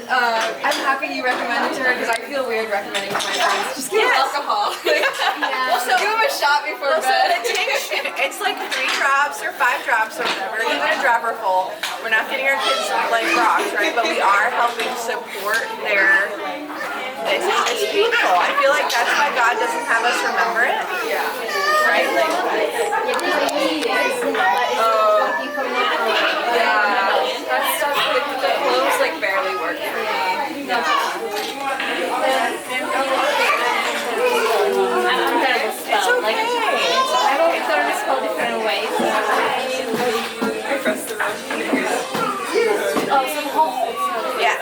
I'm happy you recommended to her because I feel weird recommending to my friends. Just give them alcohol. Well, so give them a shot before so bed. the tincture, it's like 3 drops or 5 drops or whatever, even a dropper full. We're not getting our kids like rocks, right? But we are helping support their. It's painful. I feel like that's why God doesn't have us remember it. Yeah. Right? Like. That stuff, the clothes like barely work for me. I'm gonna spell like I don't think they're gonna spell different ways. Yeah.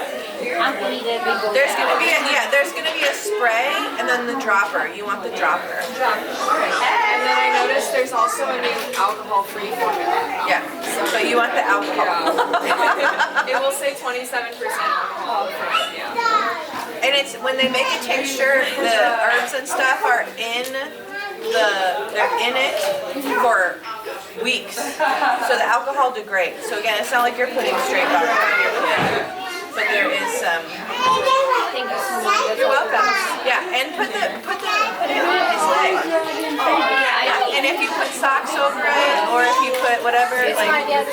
There's gonna be a there's gonna be a spray and then the dropper. You want the dropper. And then I noticed there's also a new alcohol-free formula. Yeah. So you want the alcohol. Yeah. It will say 27% alcohol. Yeah. And it's when they make a tincture, the herbs and stuff are they're in it for weeks. So the alcohol degrades. So again, it's not like you're putting straight vodka on your kid, but there is some. Thank you so much. You're welcome. Yeah, and put it on his leg. Yeah, and if you put socks over it, or if you put whatever, like. Yes.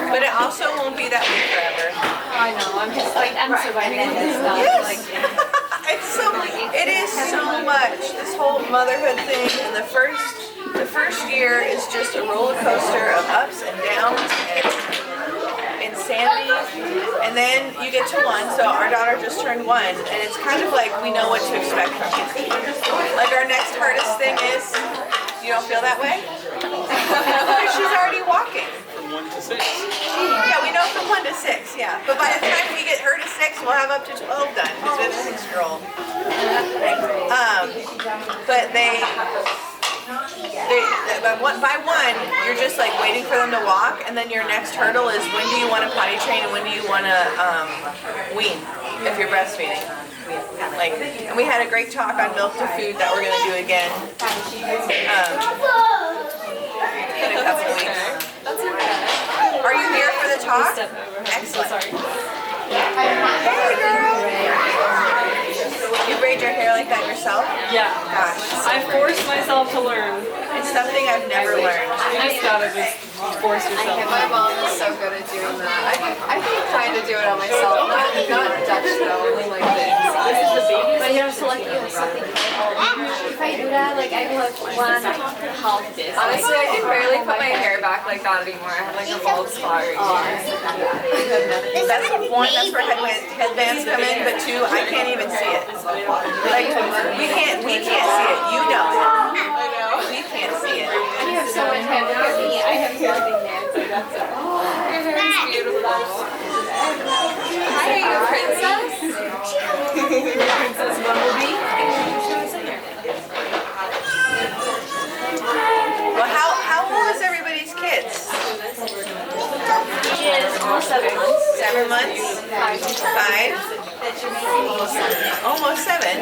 But it also won't be that way forever. I know. I'm just like I'm surviving this stuff. Yes. It is so much. This whole motherhood thing, and the first year is just a roller coaster of ups and downs and insanity. And then you get to 1. So our daughter just turned 1, and it's kind of like we know what to expect from kids. Like our next hardest thing is, you don't feel that way? Because she's already walking. From 1 to 6. Yeah, we know from 1 to 6, yeah. But by the time we get her to 6, we'll have up to 12 done, because we have a 6-year-old. But by 1, you're just like waiting for them to walk, and then your next hurdle is when do you want to potty train and when do you want to wean if you're breastfeeding. Like, and we had a great talk on milk to food that we're gonna do again in a couple weeks. Are you here for the talk? Excellent. Hey, girl. You braid your hair like that yourself? Yeah. Gosh, I forced myself to learn. it's something I've never learned. You just gotta just force yourself. My mom is so good at doing that. I can kind of do it on myself. Not Dutch though, only like this. This is the baby. But you have to like do something. If I do that, like I will have 1/2 this. Honestly, I can barely put my hair back like that anymore. I have like a bald spot right here. That's 1, that's where headbands come in, but 2, I can't even see it. Like, we can't see it. You know. I know. We can't see it. You have so much hair because me, I have nothing there, so that's it. Your hair is beautiful. Hi, are you a princess? Princess Bumblebee. Well, how old is everybody's kids? She is almost 7 months. 7 months? 5? Almost 7.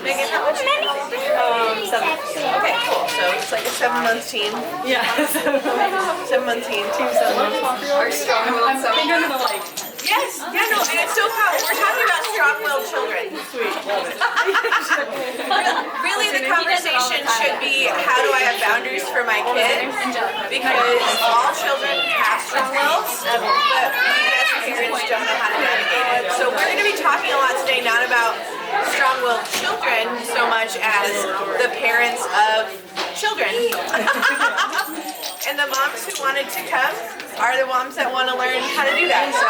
Megan, how much? 7. Okay, cool. So it's like a 7-month team. Yeah. 7-month team. Our strong-willed I think I'm gonna like. Yes. Yeah, no, and it's so powerful. We're talking about strong-willed children. Sweet. Love it. Really, the conversation should be, how do I have boundaries for my kids? Because all children have strong wills, but we as parents don't know how to navigate it. So we're going to be talking a lot today, not about strong-willed children so much as the parents of children. And the moms who wanted to come are the moms that want to learn how to do that. So,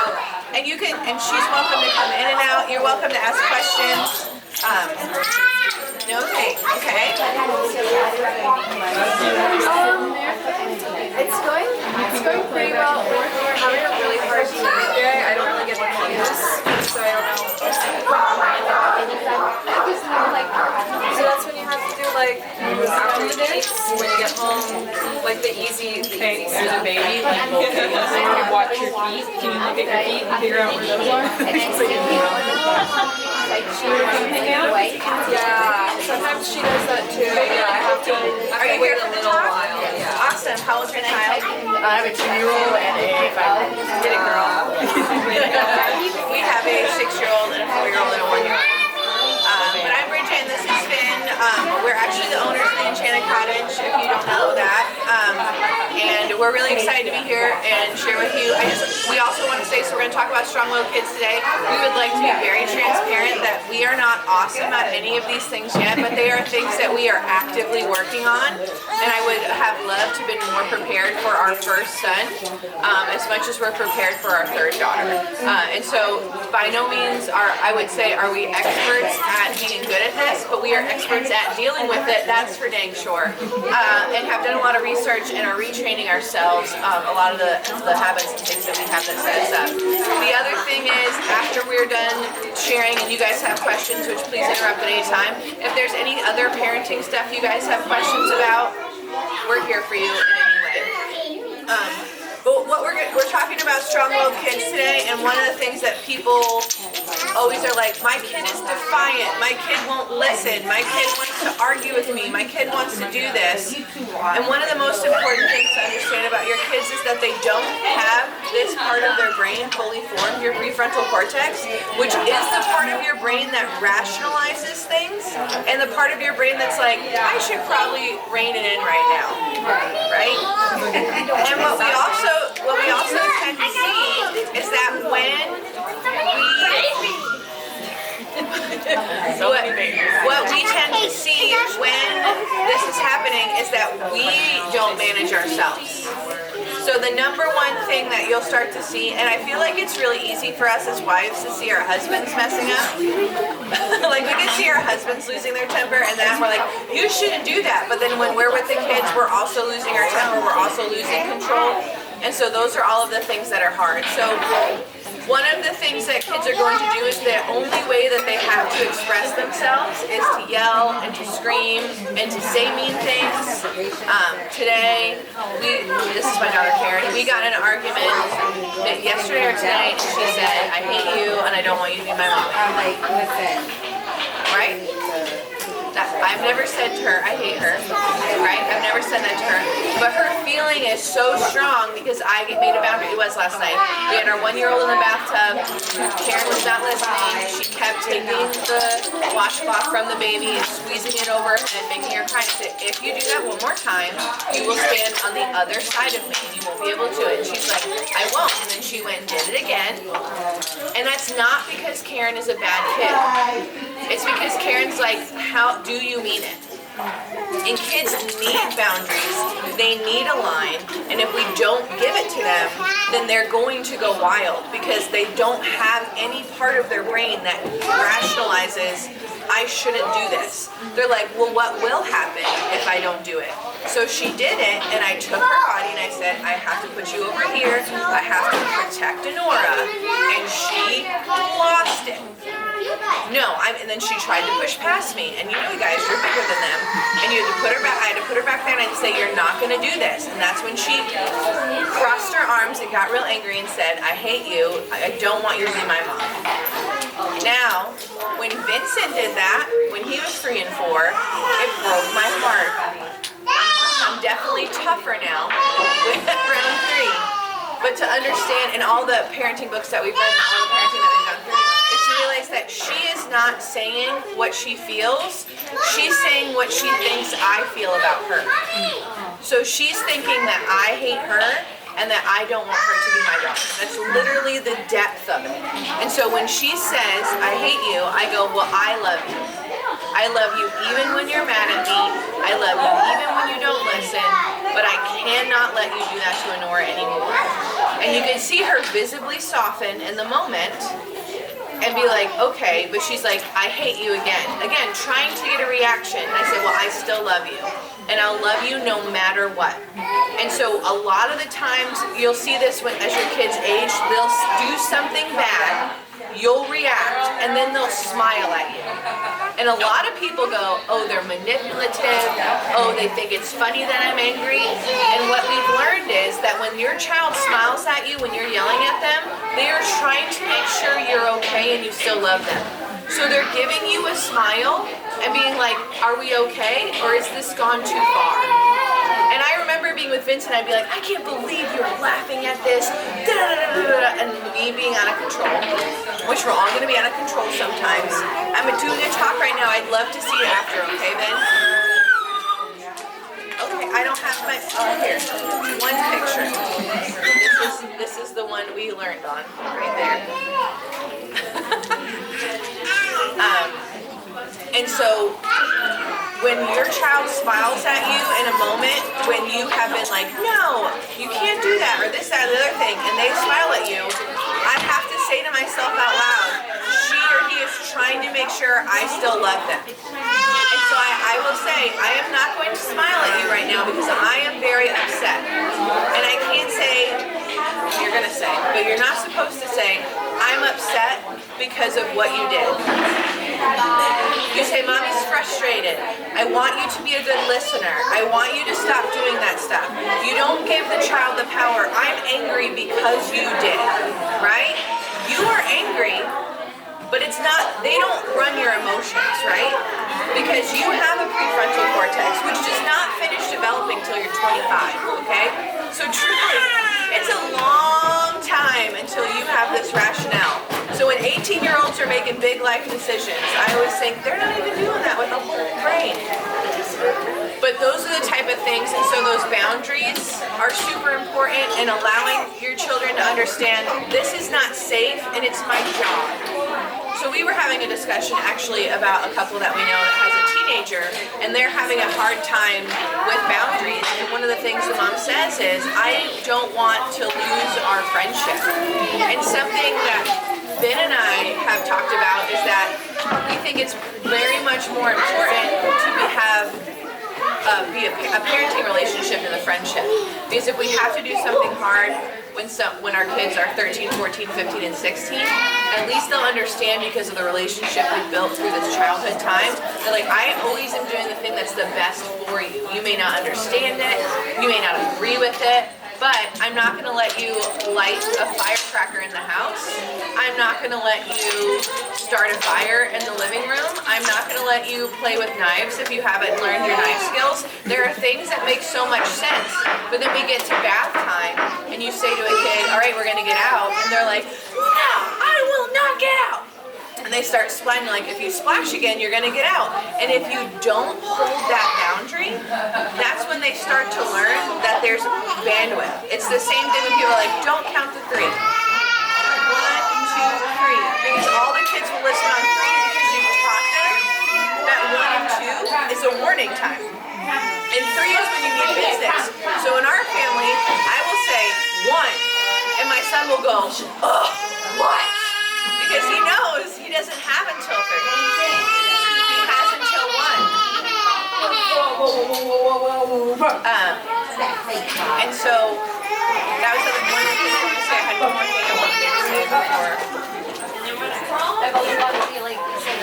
and you can, and she's welcome to come in and out. You're welcome to ask questions. Okay. It's going pretty well. We're having a really hard time today. I don't really get the cues, so I don't know. So that's when you have to do like after the dates when you get home, like the easy Okay, there's a stuff. baby. Like both babies. Watch watch your feet. Can you look at your feet and figure out where those are? And then stick it on the like she would away. Yeah, sometimes she does that too. Yeah, I have to. Are you here wait a for the little talk? while. Yeah. Awesome. How old's your child? I have a 2-year-old and a 5-year-old. Get it, girl. We have a 6-year-old and a 4-year-old and a 1-year-old. But I'm Bridget and this is Finn. We're actually the owners of the Enchanted Cottage, if you don't know that. And we're really excited to be here and share with you. We also want to say, so we're going to talk about strong-willed kids today. We would like to be very transparent that we are not awesome at any of these things yet, but they are things that we are actively working on. And I would have loved to have been more prepared for our first son, as much as we're prepared for our third daughter. And so by no means I would say, are we experts at being good at this, but we are experts at dealing with it, that's for dang sure. And have done a lot of research and are retraining ourselves a lot of the habits and things that we have that set us up. The other thing is, after we're done sharing and you guys have questions, which please interrupt at any time, if there's any other parenting stuff you guys have questions about, we're here for you in any way. But what we're talking about strong-willed kids today, and one of the things that people always are like, my kid is defiant, my kid won't listen, my kid wants to argue with me, my kid wants to do this. And one of the most important things to understand about your kids is that they don't have this part of their brain fully formed, your prefrontal cortex, which is the part of your brain that rationalizes things, and the part of your brain that's like, I should probably rein it in right now, right? And what we also tend to see is that when what we tend to see when this is happening is that we don't manage ourselves. So the number one thing that you'll start to see, and I feel like it's really easy for us as wives to see our husbands messing up. Like we can see our husbands losing their temper and then we're like, you shouldn't do that. But then when we're with the kids, we're also losing our temper, we're also losing control. And so those are all of the things that are hard. So one of the things that kids are going to do is the only way that they have to express themselves is to yell and to scream and to say mean things. Today, this is my daughter Karen, we got in an argument yesterday or today, and she said, I hate you and I don't want you to be my mom. I'm like, listen. Right? I've never said to her, I hate her, right? I've never said that to her. But her feeling is so strong because I made a boundary. It was last night. We had our 1-year-old in the bathtub. Karen was not listening. She kept taking the washcloth from the baby and squeezing it over and making her cry. I said, if you do that one more time, you will stand on the other side of me and you won't be able to do it. And she's like, I won't. And then she went and did it again. And that's not because Karen is a bad kid. It's because Karen's like, how do you mean it? And kids need boundaries, they need a line, and if we don't give it to them, then they're going to go wild because they don't have any part of their brain that rationalizes, I shouldn't do this. They're like, well, what will happen if I don't do it? So she did it, and I took her body and I said, I have to put you over here, I have to protect Enora, and she lost it. No, and then she tried to push past me, and you know, guys, you're bigger than them, and you had to put her back. I had to put her back there, and I'd say, "You're not going to do this." And that's when she crossed her arms and got real angry and said, "I hate you. I don't want you to be my mom." Now, when Vincent did that, when he was 3 and 4, it broke my heart. I'm definitely tougher now with around 3, but to understand, in all the parenting books that we've read, and all the parenting that we've gone through, is to realize that she is not saying what she feels, she's saying what she thinks I feel about her. So she's thinking that I hate her and that I don't want her to be my daughter. That's literally the depth of it. And so when she says, I hate you, I go, well, I love you. I love you even when you're mad at me. I love you even when you don't listen, but I cannot let you do that to Enora anymore. And you can see her visibly soften in the moment and be like, okay, but she's like, I hate you again. Again, trying to get a reaction. And I say, well, I still love you. And I'll love you no matter what. And so a lot of the times, you'll see this as your kids age, they'll do something bad, you'll react, and then they'll smile at you. And a lot of people go, oh, they're manipulative, oh, they think it's funny that I'm angry. And what we've learned is that when your child smiles at you when you're yelling at them, they are trying to make sure you're okay and you still love them. So they're giving you a smile and being like, are we okay, or is this gone too far? And I remember being with Vincent, I'd be like, I can't believe you're laughing at this, and me being out of control, which we're all going to be out of control sometimes. I'm doing a talk right now. I'd love to see it after, okay, Vin? Okay, I don't have my, here, one picture. This is the one we learned on, right there. And so, when your child smiles at you in a moment when you have been like, no, you can't do that, or this, that, or the other thing, and they smile at you, I have to say to myself out loud, she or he is trying to make sure I still love them. And so I will say, I am not going to smile at you right now because I am very upset. And I can't say, you're going to say, but you're not supposed to say, I'm upset because of what you did. You say, Mommy's frustrated. I want you to be a good listener. I want you to stop doing that stuff. You don't give the child the power. I'm angry because you did, right? You are angry, but it's not, they don't run your emotions, right? Because you have a prefrontal cortex, which does not finish developing till you're 25, okay? So truly, it's a long time until you have this rationale. So when 18-year-olds are making big life decisions, I always think they're not even doing that with a whole brain. But those are the type of things, and so those boundaries are super important, and allowing your children to understand this is not safe and it's my job. So we were having a discussion actually about a couple that we know that has a teenager, and they're having a hard time with boundaries. And one of the things the mom says is, I don't want to lose our friendship. And something that Ben and I have talked about is that we think it's very much more important to be a parenting relationship than a friendship. Because if we have to do something hard when our kids are 13, 14, 15, and 16, at least they'll understand because of the relationship we built through this childhood time. That like, I always am doing the thing that's the best for you. You may not understand it, you may not agree with it, but I'm not going to let you light a firecracker in the house. I'm not going to let you start a fire in the living room. I'm not going to let you play with knives if you haven't learned your knife skills. There are things that make so much sense, but then we get to bath time and you say to a kid, all right, we're going to get out, and they're like, no, I will not get out. And they start splashing, like, if you splash again, you're going to get out. And if you don't hold that boundary, that's when they start to learn that there's bandwidth. It's the same thing when people are like, don't count to 3. 1, 2, 3. Because all the kids will listen on 3 because you've taught them that 1 and 2 is a warning time. And 3 is when you mean business. So in our family, I will say 1, and my son will go, ugh, what? Because he knows he doesn't have until 30. He has until 1. And so that was one of the things I wanted to say. I had one more thing I wanted to say before. I've always wanted to feel like it's like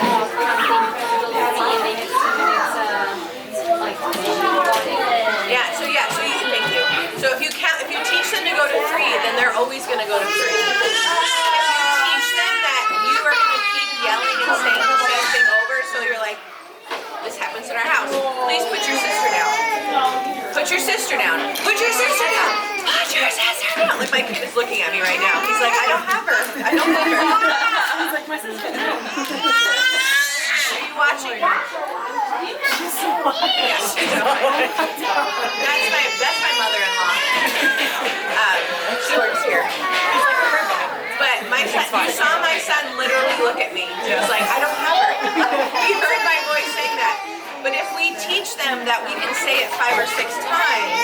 So thank you. So if you teach them to go to 3, then they're always going to go to 3. If you teach them that you are going to keep yelling and saying the same thing over, so you're like, this happens in our house. Please put your sister down. Put your sister down. Put your sister down. Put your sister down. Like my kid is looking at me right now. He's like, I don't have her. I don't have her. He's like, my sister. Are you watching? She's so Yes, she's that's my mother-in-law. She works here. But my son, you saw my son literally look at me. He was like, I don't have her. He heard my voice saying that. But if we teach them that we can say it 5 or 6 times,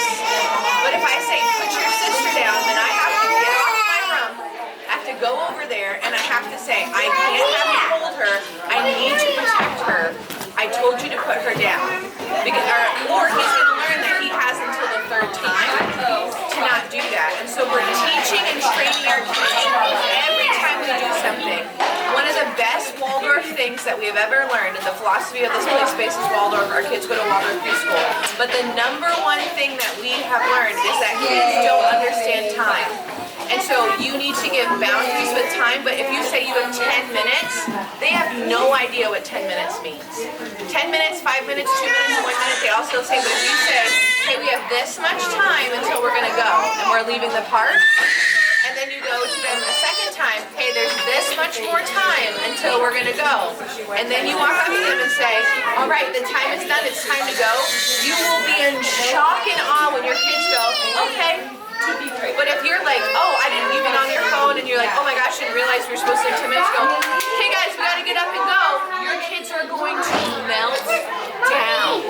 but if I say, put your sister down, then I have to get off my room, I have to go over there, and I have to say, I can't have you hold her, I need to protect her. I told you to put her down. Or he's going to learn that he has until the 3rd time to not do that. And so we're teaching and training our kids every time we do something. things that we have ever learned, and the philosophy of this place, Spaces Waldorf, our kids go to Waldorf preschool, but the number one thing that we have learned is that kids don't understand time. And so you need to give boundaries with time, but if you say you have 10 minutes, they have no idea what 10 minutes means. 10 minutes, 5 minutes, 2 minutes, 1 minute, they also say, but if you say, hey, we have this much time until we're gonna go, and we're leaving the park, and then you go to them a second time, hey, there's this much more time until we're gonna go. And then you walk up to them and say, all right, the time is done, it's time to go. You will be in shock and awe when your kids go, okay. But if you're like, oh, you've been on your phone and you're like, oh my gosh, I didn't realize we were supposed to have 10 minutes, go, hey guys, we gotta get up and go. Your kids are going to melt down.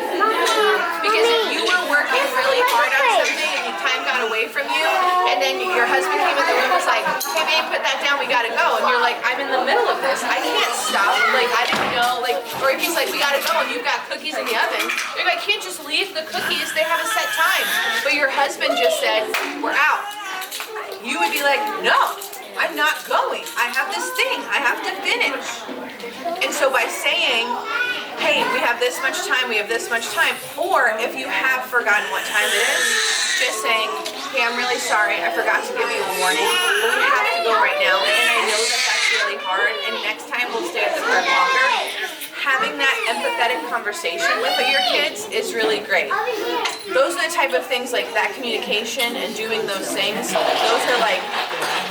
Because if you were working really hard on something and time got away from you, and then your husband came in the room and was like, hey babe, put that down, we gotta go. And you're like, I'm in the middle of this, I can't stop. Like, I didn't know, like, or if he's like, we gotta go, and you've got cookies in the oven, you're like, I can't just leave the cookies, they have a set time. But your husband just said, we're out. You would be like, no, I'm not going. I have this thing I have to finish. And so by saying, hey, we have this much time, we have this much time, or if you have forgotten what time it is, just saying, hey, I'm really sorry, I forgot to give you a warning, but we have to go right now, and I know that that's really hard, and next time we'll stay at the park longer. Having that empathetic conversation with your kids is really great. Those are the type of things, like that communication and doing those things, those are like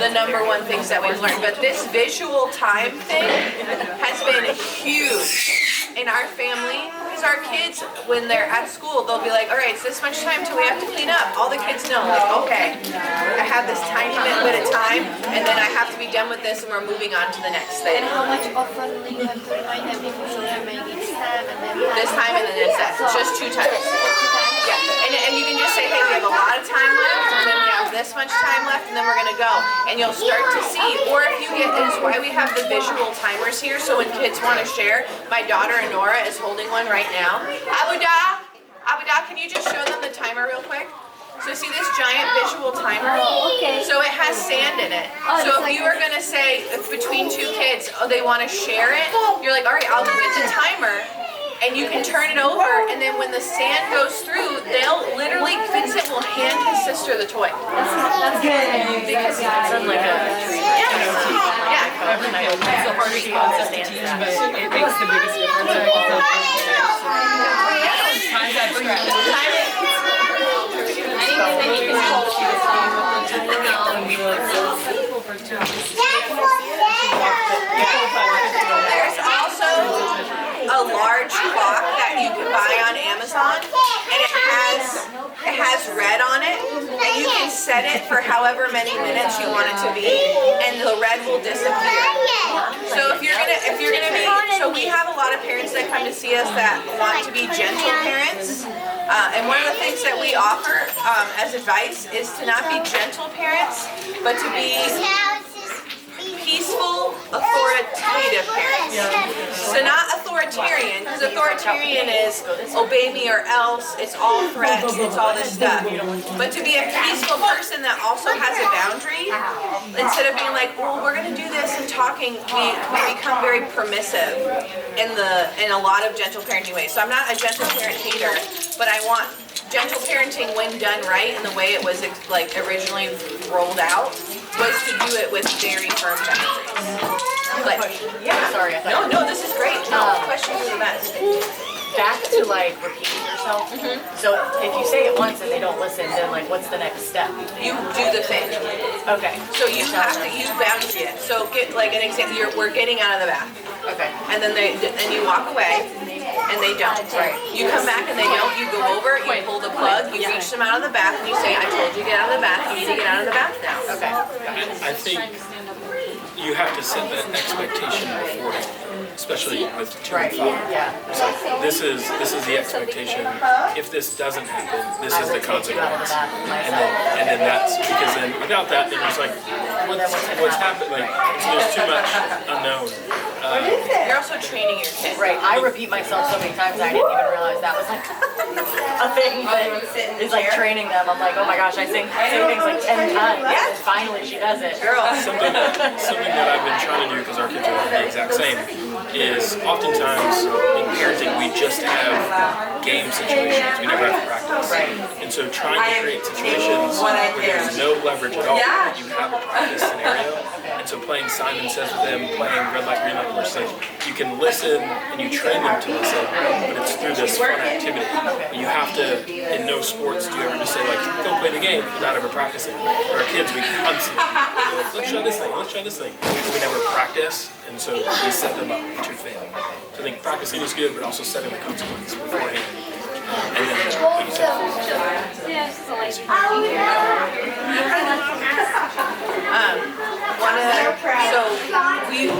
the number one things that we've learned. But this visual time thing has been huge in our family, because our kids, when they're at school, they'll be like, all right, it's this much time till we have to clean up. All the kids know, like, okay, I have this tiny bit of time, and then I have to be done with this, and we're moving on to the next thing. And how much often do you have to remind them before children make each time and then This time and then it's that. Just 2 times. Yeah, and you can just say, hey, we have a lot of time left, and then we have this much time left, and then we're gonna go. And you'll start to see, or if you get, is why we have the visual timers here, so when kids wanna share, my daughter Nora is holding one right now. Abuda, can you just show them the timer real quick? So see this giant visual timer? Oh, okay. So it has sand in it. Oh, So if like you were gonna say, if between 2 kids, oh, they wanna share it, you're like, all right, I'll go get the timer. And you can turn it over, and then when the sand goes through, they'll literally, Vincent will hand his sister the toy. That's good. Because It's on like a yeah. it's so hard to understand that. But it makes the biggest difference. Times that bring There's also a large clock that you can buy on Amazon, and it has red on it, and you can set it for however many minutes you want it to be, and the red will disappear. So if you're gonna be, so we have a lot of parents that come to see us that want to be gentle parents, and one of the things that we offer as advice is to not be gentle parents, but to be peaceful, authoritative parents. So not authoritarian, because authoritarian is obey me or else, it's all threats, it's all this stuff. But to be a peaceful person that also has a boundary, instead of being like, well, we're gonna do this and talking, we become very permissive in a lot of gentle parenting ways. So I'm not a gentle parent hater, but I want gentle parenting when done right in the way it was like originally rolled out, was to do it with very firm boundaries. But yeah, Sorry, I thought. no, this is great. No, questions are the best. Back to like repeating yourself. So if you say it once and they don't listen, then like what's the next step? You do the thing. Okay. So you have to, you boundary it. So get like an example. We're getting out of the bath, Okay. and then you walk away, and they don't. Right. You come back and they don't. You go over, you pull the plug, you reach them out of the bath, and you say, "I told you to get out of the bath. You need to get out of the bath now." Okay. I think you have to set that expectation beforehand, especially with 2 and 5. Yeah. So this is the expectation. If this doesn't happen, this is the consequence. And then that's because then without that, then it's like what's happened? Like there's too much unknown. You're also training your kids. Right. I repeat myself so many times I didn't even realize that was like a thing. But it's like training them. I'm like, oh my gosh, I say things like 10 times. And finally she does it. Girl. Something that I've been trying to do because our kids are big exact same, is oftentimes in parenting we just have game situations. We never have practice. And so trying to create situations where there's no leverage at all, but you have a practice scenario. And so playing Simon Says with them, playing Red Light, Green Light, where it's like you can listen and you train them to listen, but it's through this fun activity. You have to, in no sports do you ever just say like, go play the game without ever practicing. Or our kids, we constantly go, let's try this thing, let's try this thing. We never practice, and so we set them up to fail. So I think practicing is good, but also setting the consequence beforehand. And then what you said. So we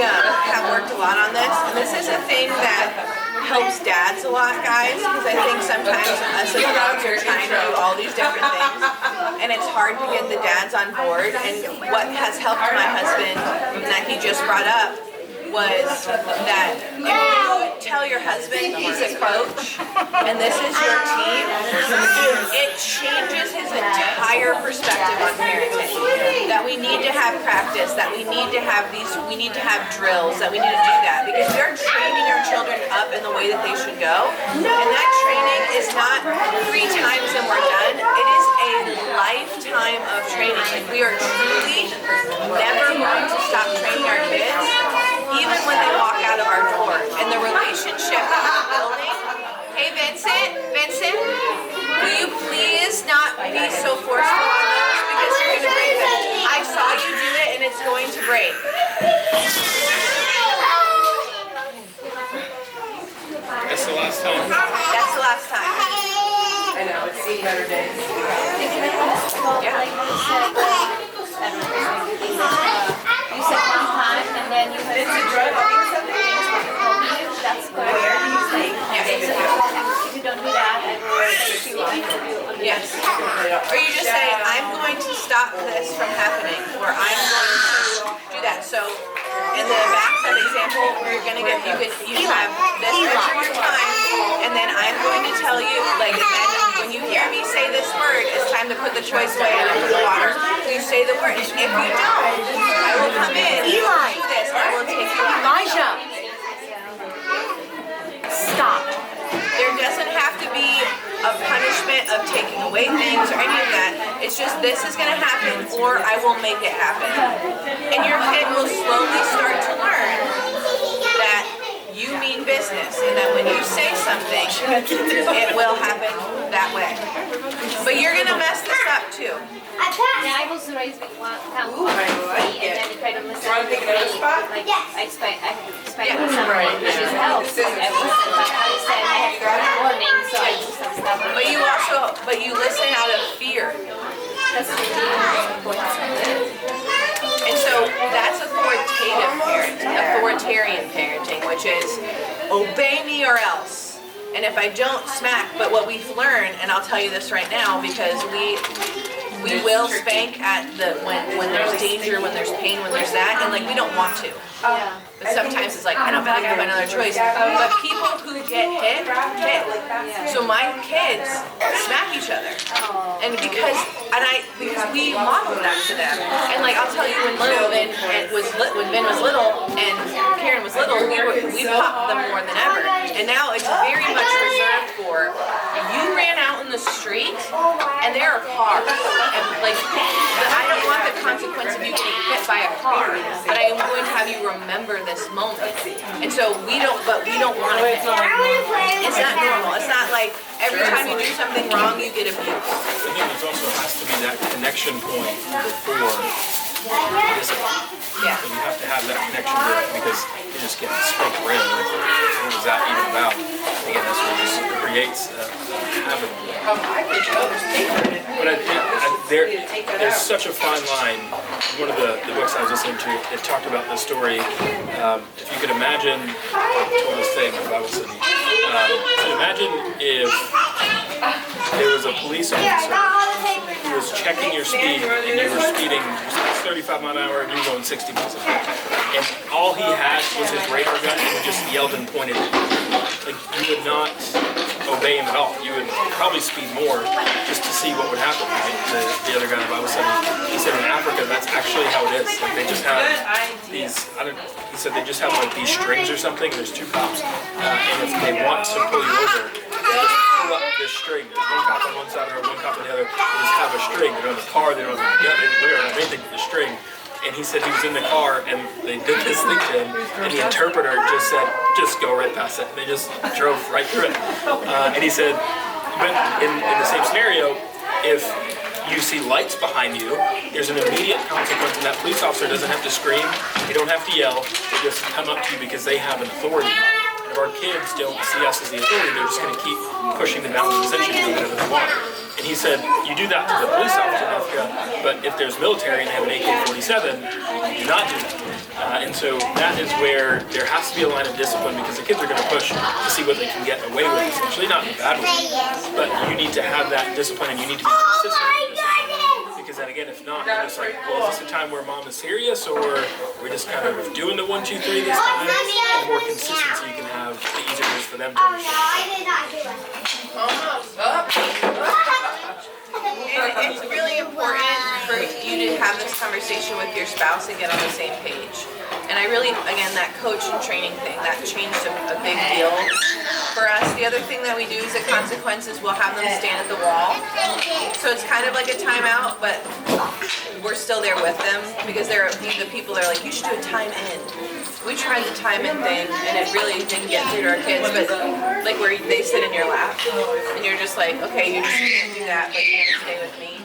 have worked a lot on this, and this is a thing that helps dads a lot, guys, because I think sometimes us as moms are trying to do all these different things, and it's hard to get the dads on board. And what has helped my husband, that he just brought up, was that if you tell your husband he's a coach and this is your team, it changes his entire perspective on parenting. That we need to have practice, that we need to have drills, that we need to do that because we are training our children up in the way that they should go. And that training is not 3 times and we're done. It is a lifetime of training. Like we are truly never going to stop training our kids, even when they walk out of our door. And the relationship that we're building. Hey Vincent, will you please not be so forceful on those because you're going to break them. I saw you do it and it's going to break. That's the last time. That's the last time. I know, it's seen better days. You said one time and then you had It's a drug that's good. If you don't do that, I will take you on the Yes. Or you just say, I'm going to stop this from happening, or I'm going to do that. So in the bathtub example, you're gonna get you have this much more time, and then I'm going to tell you, like, and then when you hear me say this word, it's time to put the choice away and into the water. You say the word. If you don't, I will come in, do this, I will take you out. Elijah, stop. There doesn't have to be a punishment of taking away things or any of that. It's just this is going to happen or I will make it happen. And your kid will slowly start to learn that you mean business and that when you say something, it will happen that way. But you're going to mess this up too. Yeah, I was raised with one and then if I don't listen to me, like I expect someone which is help. I listen, but I said I have to have warning, so I do some stuff. But you listen out of fear. That's really important. And so that's authoritarian parenting, which is obey me or else. And if I don't smack, but what we've learned, and I'll tell you this right now, because we will spank at when there's danger, when there's pain, when there's that, and like we don't want to. But sometimes it's like I don't feel like I have another choice. But people who get hit. So my kids smack each other, and because we model that to them. And like I'll tell you, when Vin was little and Karen was little, we popped them more than ever. And now it's very much reserved for you ran out in the street and there are cars. And like I don't want the consequence of you getting hit by a car, but I am going to have you remember this moment. And so we don't want to hit. It's not normal. It's not like every time you do something wrong you get abused. I think there also has to be that connection point before discipline. Yeah. And you have to have that connection there because you just get spanked around. Like, what is that even about? Again, that's what just creates a habit. But I think there's such a fine line. One of the books I was listening to, it talked about the story. If you could imagine, I told this thing in Bible study. So imagine if there was a police officer who was checking your speed and you were speeding 35 miles an hour and you were going 60 miles an hour. And all he had was his radar gun and he just yelled and pointed at you. Like you would not obey him at all. You would probably speed more just to see what would happen, right? The other guy in the Bible study, he said in Africa that's actually how it is. Like they just have these, he said they just have like these strings or something, and there's two cops, and if they want to pull you over, they just pull up this string. There's one cop on one side or one cop on the other. They just have a string. They don't have a car, they don't have anything but the string. And he said he was in the car and they did this thing to him, and the interpreter just said, just go right past it. And they just drove right through it. And he said, but in the same scenario, if you see lights behind you, there's an immediate consequence, and that police officer doesn't have to scream, they don't have to yell, they just come up to you because they have an authority. And if our kids don't see us as the authority, they're just going to keep pushing the boundaries, essentially doing whatever they want. And he said, you do that to the police officer in Africa, but if there's military and they have an AK-47, you do not do that. And so that is where there has to be a line of discipline, because the kids are going to push to see what they can get away with, essentially, not in a bad way. But you need to have that discipline, and you need to be consistent with this. Because then again, if not, you're just like, well, is this a time where mom is serious, or we're just kind of doing the 1, 2, 3 this time? And the more consistency you can have, the easier it is for them to understand. It's really important for you to have this conversation with your spouse and get on the same page. And I really, again, that coach and training thing, that changed a big deal for us. The other thing that we do is the consequences, we'll have them stand at the wall. So it's kind of like a timeout, but we're still there with them, because they're the people that are like, you should do a time in. We tried the time in thing, and it really didn't get through to our kids, but like where they sit in your lap, and you're just like, okay, you just can't do that, but you're gonna stay with me.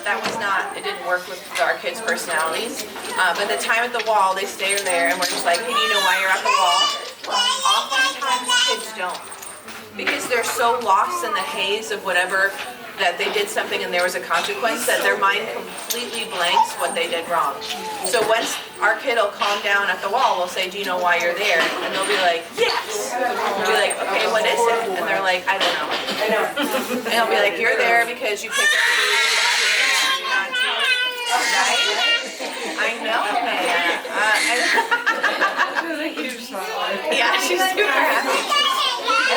That was not, it didn't work with our kids' personalities. But the time at the wall, they stay there, and we're just like, hey, do you know why you're at the wall? Oftentimes kids don't, because they're so lost in the haze of whatever, that they did something and there was a consequence, that their mind completely blanks what they did wrong. So once our kid will calm down at the wall, we'll say, do you know why you're there? And they'll be like, yes. We'll be like, okay, what is it? And they're like, I don't know. And I'll be like, you're there because you picked up the baby not to. Right? I know, yeah, she's super happy.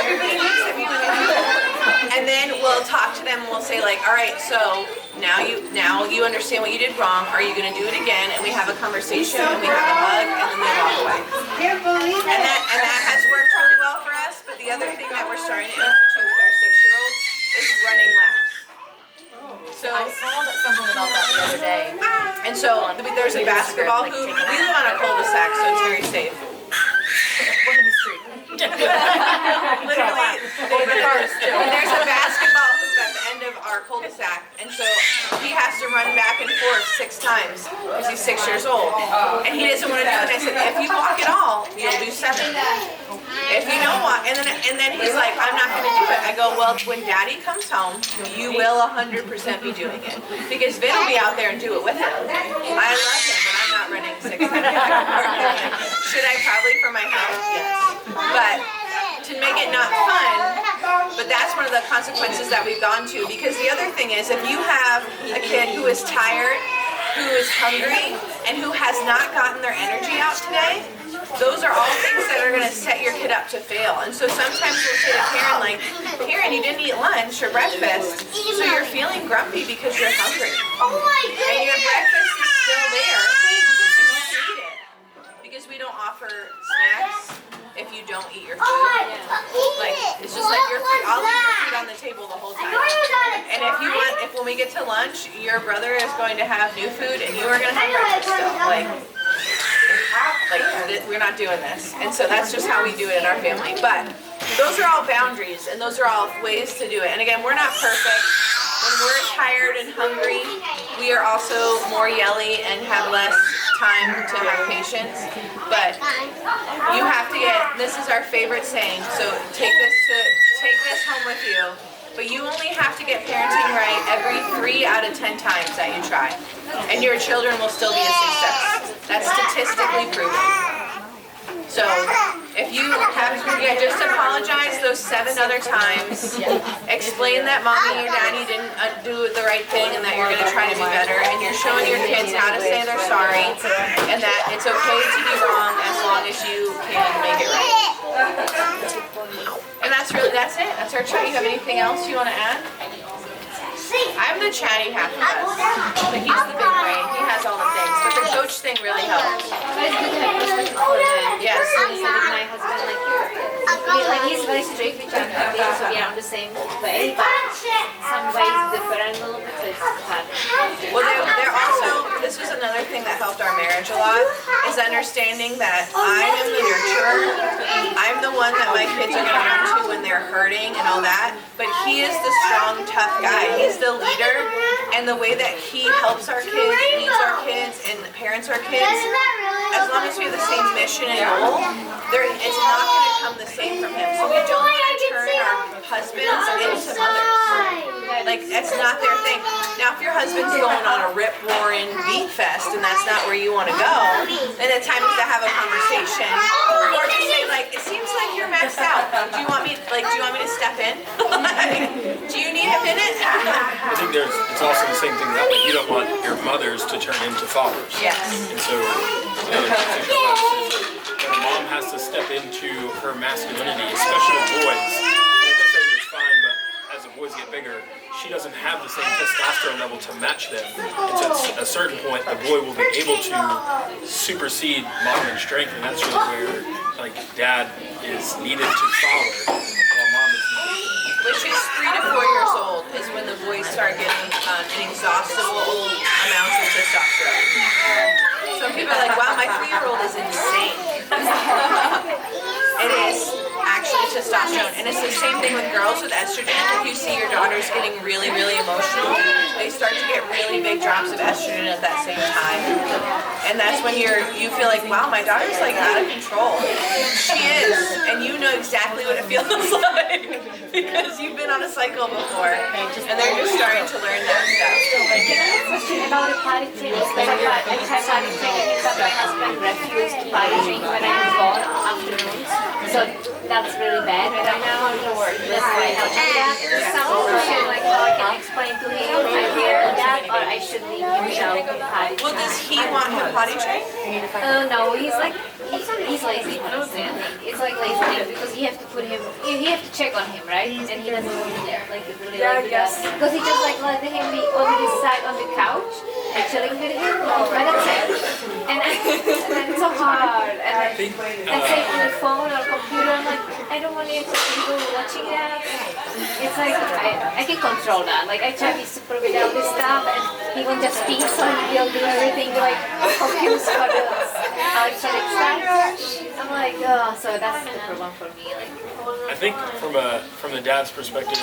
Everybody looks at me when they do that. And then we'll talk to them and we'll say like, all right, so now you understand what you did wrong. Are you gonna do it again? And we have a conversation and we have a hug and then they walk away. And that has worked really well for us. But the other thing that we're starting to institute with our 6-year-old is running laps. So I saw something about that the other day. And so there's a basketball hoop. We live on a cul-de-sac, so it's very safe. One in the street. Literally, there's a basketball hoop at the end of our cul-de-sac, and so he has to run back and forth 6 times because he's 6 years old, and he doesn't want to do it. And I said, if you walk at all, you'll do 7. If you don't walk, and then he's like, I'm not going to do it. I go, well, when Daddy comes home, you will 100% be doing it, because Vin will be out there and do it with him. I love him, but I'm not running 6 times. Should I probably for my health? Yes. But to make it not fun, but that's one of the consequences that we've gone to, because the other thing is, if you have a kid who is tired, who is hungry, and who has not gotten their energy out today, those are all things that are going to set your kid up to fail. And so sometimes we'll say to Karen, like, Karen, you didn't eat lunch or breakfast, so you're feeling grumpy because you're hungry. And your breakfast is still there. You need to eat it. Because we don't offer snacks if you don't eat your food. Like, it's just like your food, I'll leave your food on the table the whole time. And if when we get to lunch, your brother is going to have new food and you are going to have breakfast still. Like, we're not doing this. And so that's just how we do it in our family. But those are all boundaries, and those are all ways to do it. And again, we're not perfect. When we're tired and hungry, we are also more yelly and have less time to have patience. But you have to get, this is our favorite saying, so take this home with you. But you only have to get parenting right every 3 out of 10 times that you try. And your children will still be a success. That's statistically proven. So if you have to just apologize those 7 other times, explain that mommy or daddy didn't do the right thing and that you're going to try to be better, and you're showing your kids how to say they're sorry and that it's okay to be wrong as long as you can make it right. And that's it. That's our chat. You have anything else you want to add? I'm the chatty half of us, but he's the big brain. He has all the things. But the coach thing really helped. But it's good to have perspective for them. Yes. Instead of my husband, he's very strict with everything, so we are on the same way, but some ways different a little bit, so it's hard. Well, they're also, this was another thing that helped our marriage a lot, is understanding that I am the nurturer. I'm the one that my kids are going to run to when they're hurting and all that, but he is the strong, tough guy. He's the leader, and the way that he helps our kids, leads our kids, and parents our kids, as long as we have the same mission and goal, it's not going to come the same from him. So we don't want to turn our husbands into mothers. Like, that's not their thing. Now, if your husband's going on a rip-roaring beat fest and that's not where you want to go, then it's time to have a conversation. Or just say, like, it seems like you're maxed out. Do you want me to step in? Do you need a minute? I think it's also the same thing that like, you don't want your mothers to turn into fathers. Yes. And so the other thing about this is that a mom has to step into her masculinity, especially with boys. And at this age it's fine, but as the boys get bigger, she doesn't have the same testosterone level to match them. And so at a certain point, the boy will be able to supersede mom in strength, and that's really where like dad is needed to follow, while mom is needed. Which is 3 to 4 years old is when the boys start getting inexhaustible amounts of testosterone. Some people are like, wow, my 3-year-old is insane. It is actually testosterone. And it's the same thing with girls with estrogen. If you see your daughters getting really, really emotional, they start to get really big drops of estrogen at that same time. And that's when you feel like, wow, my daughter's like out of control. She is. And you know exactly what it feels like because you've been on a cycle before. And they're just starting to learn that stuff. About the potty training, because I tried potty training, but my husband refused to potty train when I was born afternoons. So that's really bad. And I know this way how to do that. So like how I can explain to him I hear that, or I should leave him without potty training. Well, does he want him potty trained? No, he's lazy, honestly. I think it's like lazy because you have to put him, you have to check on him, right? And he doesn't like really like that because he just like letting him be on his side on the couch and chilling with him. But that's it. And then it's so hard. And then say on the phone or computer, I'm like, I don't want you to people watching that. It's like I can control that. Like I try to be super with all this stuff, and he won't just speak, so he'll do everything like confused for the electronic stuff. I'm like, oh, so that's the problem for me. Like, I think from the dad's perspective,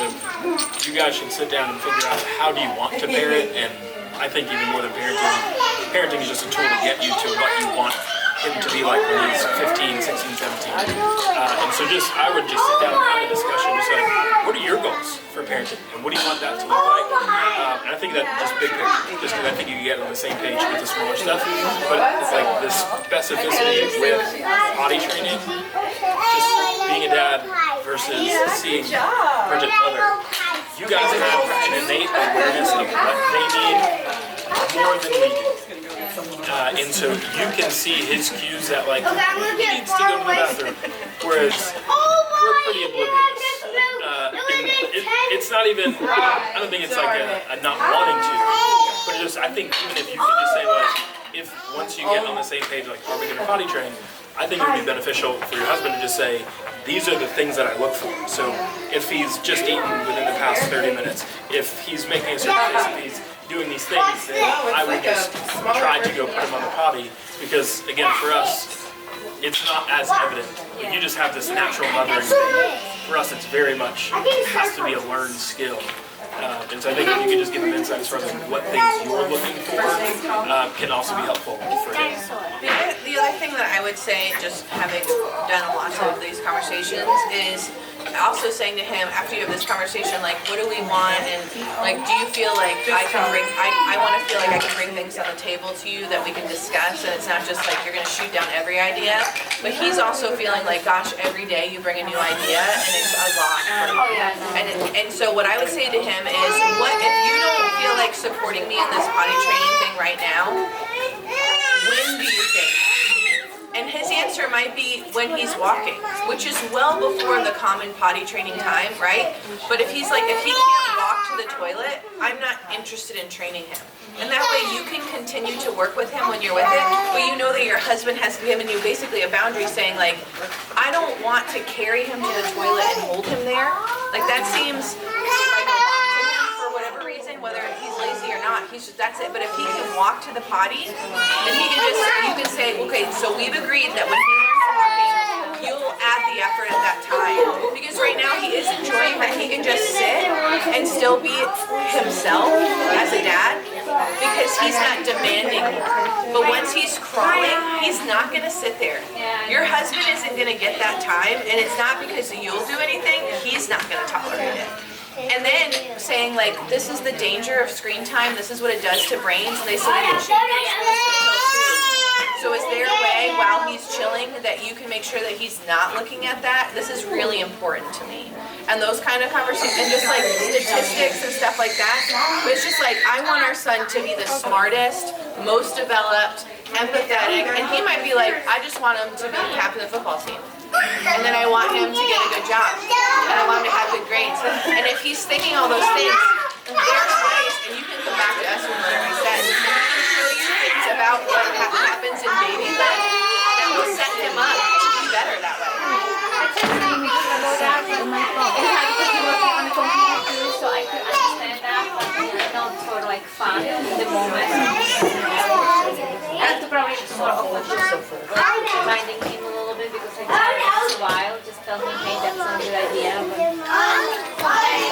you guys should sit down and figure out how do you want to parent, and I think even more than parenting is just a tool to get you to what you want him to be like when he's 15, 16, 17. And so I would just sit down and have a discussion, just like, what are your goals for parenting, and what do you want that to look like? And I think that just big picture, just because I think you can get on the same page with the smaller stuff, but it's like the specificity with potty training, just being a dad versus seeing Bridget mother. You guys have an innate awareness of what they need more than we do. And so you can see his cues that like, he needs to go to the bathroom, whereas we're pretty oblivious. And it's not even, I don't think it's like a not wanting to, but just, I think even if you can just say like, if once you get on the same page, like, are we going to potty train? I think it would be beneficial for your husband to just say, these are the things that I look for. So if he's just eaten within the past 30 minutes, if he's making a certain face, if he's doing these things, then I would just try to go put him on the potty, because again, for us, it's not as evident. You just have this natural mothering thing. For us, it's very much, it has to be a learned skill. And so I think if you could just give them insights from what things you're looking for can also be helpful for him. The other thing that I would say, just having done lots of these conversations, is also saying to him after you have this conversation, like, what do we want, and like, do you feel like I want to feel like I can bring things on the table to you that we can discuss, and it's not just like you're going to shoot down every idea, but he's also feeling like, gosh, every day you bring a new idea and it's a lot for me. And so what I would say to him is, what if you don't feel like supporting me in this potty training thing right now, when do you think? And his answer might be when he's walking, which is well before the common potty training time, right? But if he's like, if he can't walk to the toilet, I'm not interested in training him. And that way you can continue to work with him when you're with it, but you know that your husband has given you basically a boundary saying like, I don't want to carry him to the toilet and hold him there. Like that seems like a lot to him for whatever reason, whether he's lazy or not, he's just, that's it. But if he can walk to the potty, then he can just, you can say, okay, so we've agreed that when he learns walking, you'll add the effort at that time. Because right now he is enjoying that he can just sit and still be himself as a dad because he's not demanding more. But once he's crawling, he's not going to sit there. Your husband isn't going to get that time, and it's not because you'll do anything, he's not going to tolerate it. And then saying like, this is the danger of screen time, this is what it does to brains. They say that it shouldn't be exposed until 2. So is there a way while he's chilling that you can make sure that he's not looking at that? This is really important to me. And those kind of conversations, and just like statistics and stuff like that. But it's just like, I want our son to be the smartest, most developed, empathetic, and he might be like, I just want him to be the captain of the football team. And then I want him to get a good job. And I want him to have good grades. And if he's thinking all those things, there's ways, and you can come back to us when we're reset. We can show you things about what happens in babyhood that will set him up to be better that way. I just think about that. It had to be working on the computer too, so I could understand that, but not for like fun in the moment. And to probably just sort of reminding him a little bit because like once in a while, just tell him, hey, that's not a good idea.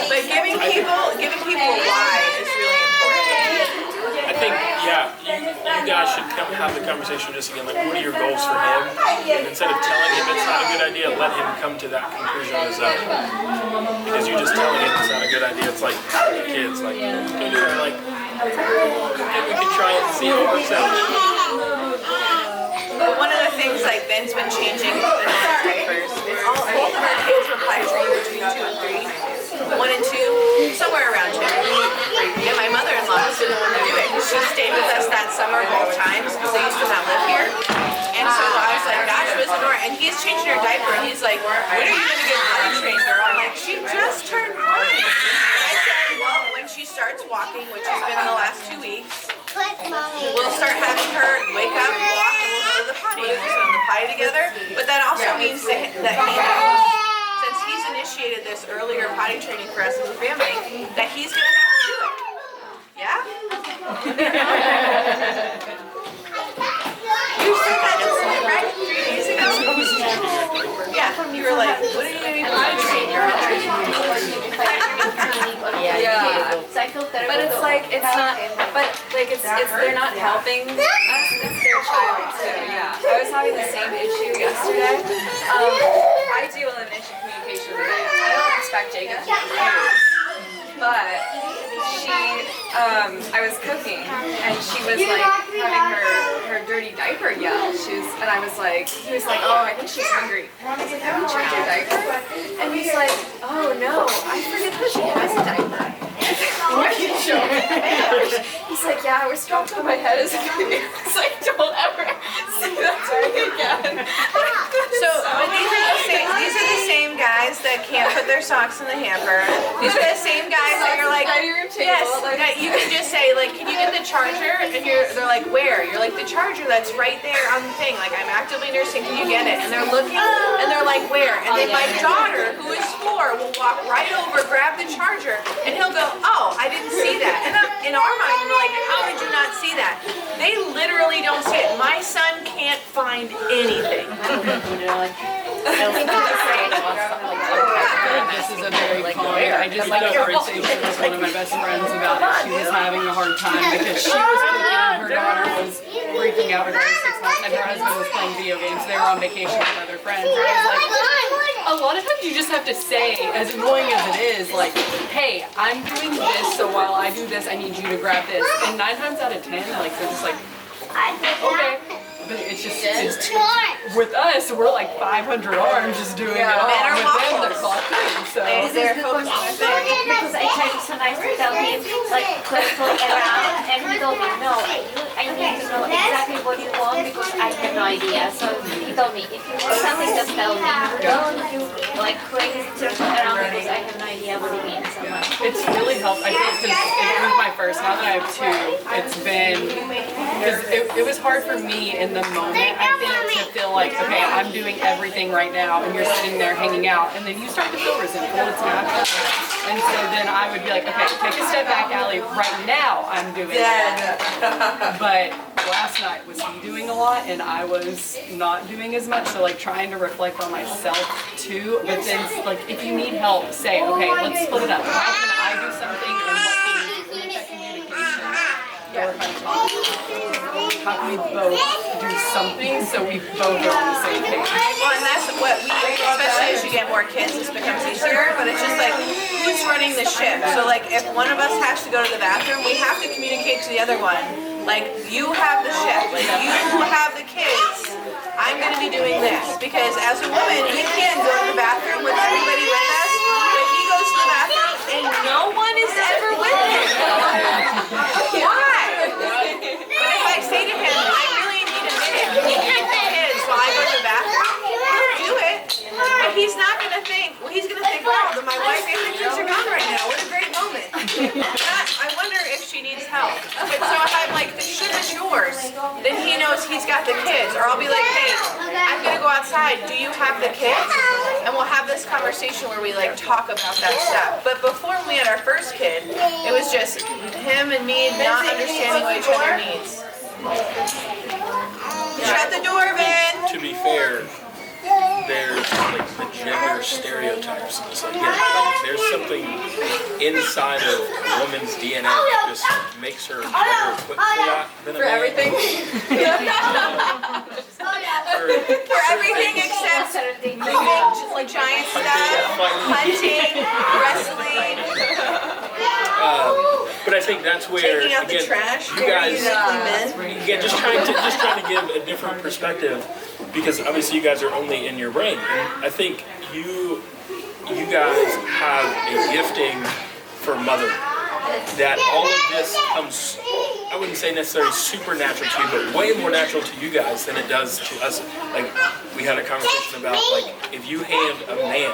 But giving people a why is really important. I think, yeah, you guys should have the conversation just again, like, what are your goals for him? And instead of telling him it's not a good idea, let him come to that conclusion on his own. Because you just telling him it's not a good idea, it's like kids, like, don't do it, like, okay, we can try it and see how it works out. But one of the things like Ben's been changing the diapers is both of our kids were potty trained between 2 and 3. 1 and 2, somewhere around 2. Yeah, my mother-in-law didn't want to do it. She stayed with us that summer both times because they used to not live here. And so I was like, gosh, it was Nora. And he's changing her diaper and he's like, when are you going to get potty trained, girl? I'm like, she just turned 1. I said, well, when she starts walking, which has been the last 2 weeks, we'll start having her wake up, walk, and we'll go to the potty. We'll sit on the potty together. But that also means that he knows, since he's initiated this earlier potty training for us as a family, that he's going to have to do it. Yeah? You said that just right 3 days ago? Yeah, you were like, what are you going to be potty training? Yeah. So I feel terrible. But it's like, it's not, but like it's they're not helping us, it's their child too, yeah. I was having the same issue yesterday. I do elimination communication with Maya. I don't expect Jacob to do this, but I was cooking and she was like having her dirty diaper yell. And I was like, he was like, oh, I think she's hungry. I was like, have you changed your diaper? And he's like, oh no, I forget that she has a diaper. He's like, yeah, I was strapped on my head as a baby. It's like, don't ever say that to me again. So, but these are the same guys that can't put their socks in the hamper. These are the same guys that you're like, yes, that you can just say, like, can you get the charger? And they're like, where? You're like, the charger that's right there on the thing. Like, I'm actively nursing, can you get it? And they're looking, and they're like, where? And then my daughter, who is 4, will walk right over, grab the charger, and he'll go, oh, I didn't see that. And in our mind, we're like, how did you not see that? They literally don't see it. My son can't find anything. This is a very common. I just had a conversation with one of my best friends about it. She was having a hard time because she was cooking and her daughter was freaking out during 6 months and her husband was playing video games. They were on vacation with other friends. And I was like, a lot of times you just have to say, as annoying as it is, like, hey, I'm doing this, so while I do this, I need you to grab this. And 9 times out of 10, like, they're just like, okay. but it's just, with us, we're like 500 arms just doing it all. Men are With them, waffles. they're clocked in, so. They're focused on their thing. Because I tried so nice to tell him, like, flip around, and he told me, no, I need to know exactly what you want because I have no idea. So he told me, if you want something, just tell me. Don't do like crazy turn around because I have no idea what it means. So much. It's really helped, I think, since it was my first, now that I have two, it's been, because it was hard for me in the moment, I think, to feel like, okay, I'm doing everything right now, and you're sitting there hanging out, and then you start to feel resentful, it's natural. And so then I would be like, okay, take a step back, Allie, right now I'm doing it. But last night was he doing a lot, and I was not doing as much, so like trying to reflect on myself too, but then like if you need help, say, okay, let's split it up. How can I do something and what can you do with that communication? Or how can we both do something so we both are on the same page? Well, and that's what we, especially as you get more kids, this becomes easier, but it's just like, who's running the ship? So like, if one of us has to go to the bathroom, we have to communicate to the other one. Like, you have the ship, like, you have the kids, I'm gonna be doing this. Because as a woman, we can't go to the bathroom with everybody with us, but he goes to the bathroom and no one is ever with him. Why? But if I say to him, I really need a minute, can you get the kids while I go to the bathroom? He'll do it. But he's not gonna think, well, he's gonna think, wow, then my wife and the kids are gone right now. What a great moment. I wonder if she needs help. But so if I'm like, the ship is yours, then he knows he's got the kids. Or I'll be like, hey, I'm gonna go outside. Do you have the kids? And we'll have this conversation where we like talk about that stuff. But before we had our first kid, it was just him and me not understanding what each other needs. Shut the door, Ben. To be fair, there's like the gender stereotypes. It's like, yeah, like, there's something inside of a woman's DNA that just makes her better equipped for that than a man. Everything. For everything except moving, like giant stuff, hunting, wrestling. But I think that's where, Taking out the again, trash, you guys, men. again, just trying to give a different perspective, because obviously you guys are only in your brain, and I think you guys have a gifting for mother, that all of this comes, I wouldn't say necessarily supernatural to you, but way more natural to you guys than it does to us. Like, we had a conversation about, like, if you hand a man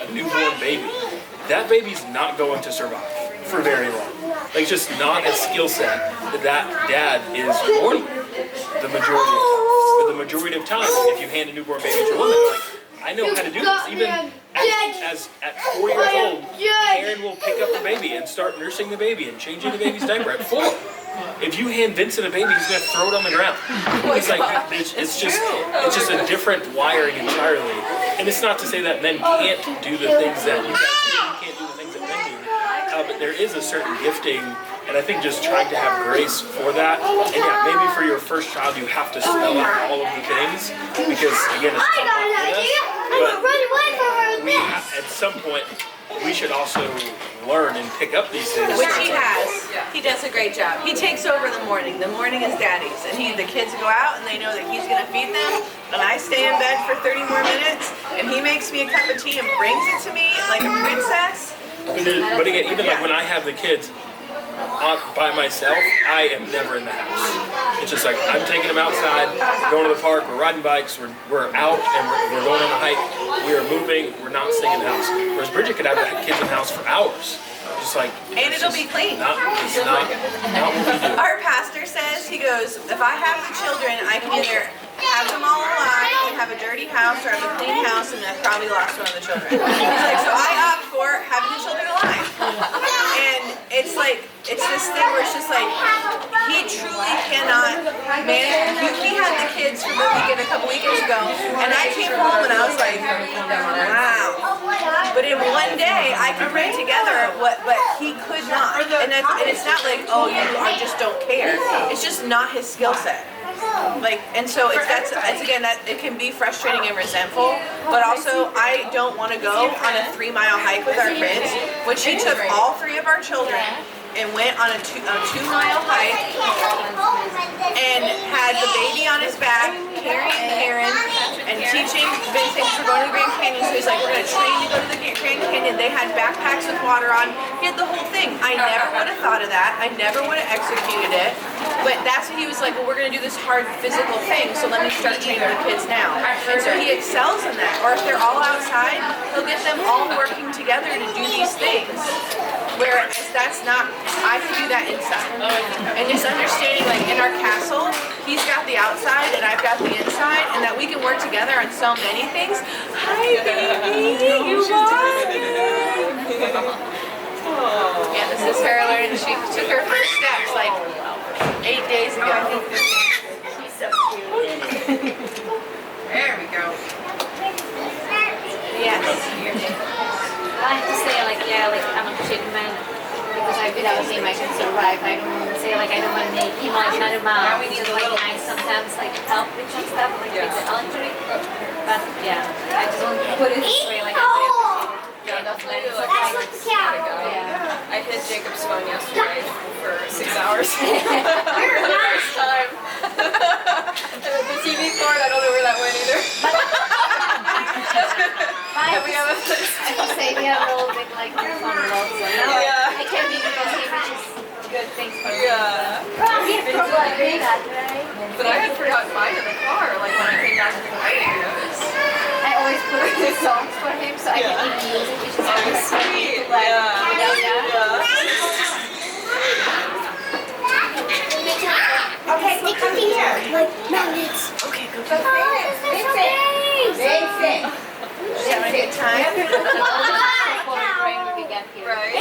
a newborn baby, that baby's not going to survive for very long. Like, it's just not a skill set that dad is born with the majority of time. But the majority of time, if you hand a newborn baby to a woman, like, I know how to do this. Even at 4 years old, Aaron will pick up the baby and start nursing the baby and changing the baby's diaper at 4. If you hand Vincent a baby, he's gonna throw it on the ground. It's like it's just a different wiring entirely. And it's not to say that men can't do the things that you guys do. You can't do the things that men do. But there is a certain gifting, and I think just trying to have grace for that. And yeah, maybe for your first child, you have to spell out all of the things, because again, it's not like but we at some point we should also learn and pick up these things. Which he has. He does a great job. He takes over the morning. The morning is daddy's, and the kids go out and they know that he's gonna feed them, and I stay in bed for 30 more minutes, and he makes me a cup of tea and brings it to me like a princess. But again, even like when I have the kids by myself, I am never in the house. It's just like, I'm taking them outside, we're going to the park, we're riding bikes, we're out, and we're going on a hike, we are moving, we're not staying in the house. Whereas Bridget could have the kids in the house for hours. Just like, And it'll be clean. It's not what we do. Our pastor says, he goes, if I have the children, I can either have them all alive and have a dirty house, or have a clean house and I've probably lost one of the children. He's like, so I opt for having the children alive. And it's like, it's this thing where it's just like, he truly cannot manage. He had the kids for the weekend a couple weekends ago, and I came home and I was like, wow. But in one day, I could bring together what he could not. And it's not like, oh, you just don't care. It's just not his skill set. Like, and so it's again, that it can be frustrating and resentful, but also I don't want to go on a 3-mile hike with our kids, which he took all 3 of our children, and went on a 2-mile hike and had the baby on his back, carrying Aaron, and teaching Vincent for going to the Grand Canyon. So he's like, we're going to train to go to the Grand Canyon. They had backpacks with water on. He had the whole thing. I never would have thought of that. I never would have executed it. But that's what he was like, well, we're going to do this hard physical thing, so let me start training the kids now. And so he excels in that. Or if they're all outside, he'll get them all working together to do these things. Whereas that's not, I can do that inside. And just understanding, like in our castle, he's got the outside and I've got the inside, and that we can work together on so many things. Hi, baby. You Yeah, this is her learning. She took her first steps like 8 days ago. She's so cute. There we go. Yes. I have to say, like, yeah, like, I'm a chicken man because without him I can survive. I don't say, like, I don't want to make him like another mom. So, like, I sometimes, like, help with some stuff, like, with the electric. But, yeah, I just want to put it this way, like, I Yeah, definitely. I hid Jacob's phone yesterday for 6 hours. First time. The TV cord, I don't know where that went either. We have a I just say we have a little bit like on the road, so now Yeah. it can be because he reaches good things for me. Yeah. But I had forgotten mine in the car, like when I came back to the car, I noticed. I always put the songs for him so I can even use it, which is always sweet. Like, Okay, take a here. Like magnets. Okay, go. Vincent. Having a good time? Right.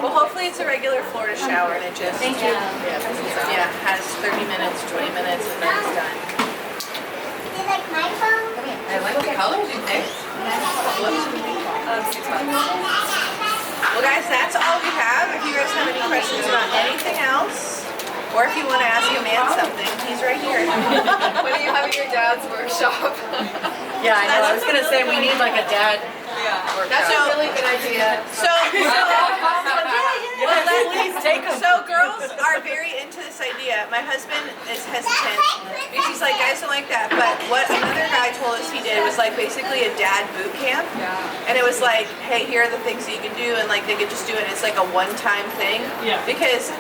Well, hopefully it's a regular Florida shower and it just Thank you. yeah, has 30 minutes, 20 minutes, and then it's done. Do you like my phone? I like the colors you picked. 6 months. Well, guys, that's all we have. If you guys have any questions about anything else, or if you want to ask a man something, he's right here. When are you having your dad's workshop? Yeah, I know. I was gonna say we need like a dad. That's a really good idea. So girls are very into this idea. My husband is hesitant because he's like, guys don't like that. But what another guy told us he did was like basically a dad boot camp. And it was like, hey, here are the things that you can do, and like they could just do it. And it's like a one-time thing. Yeah. Because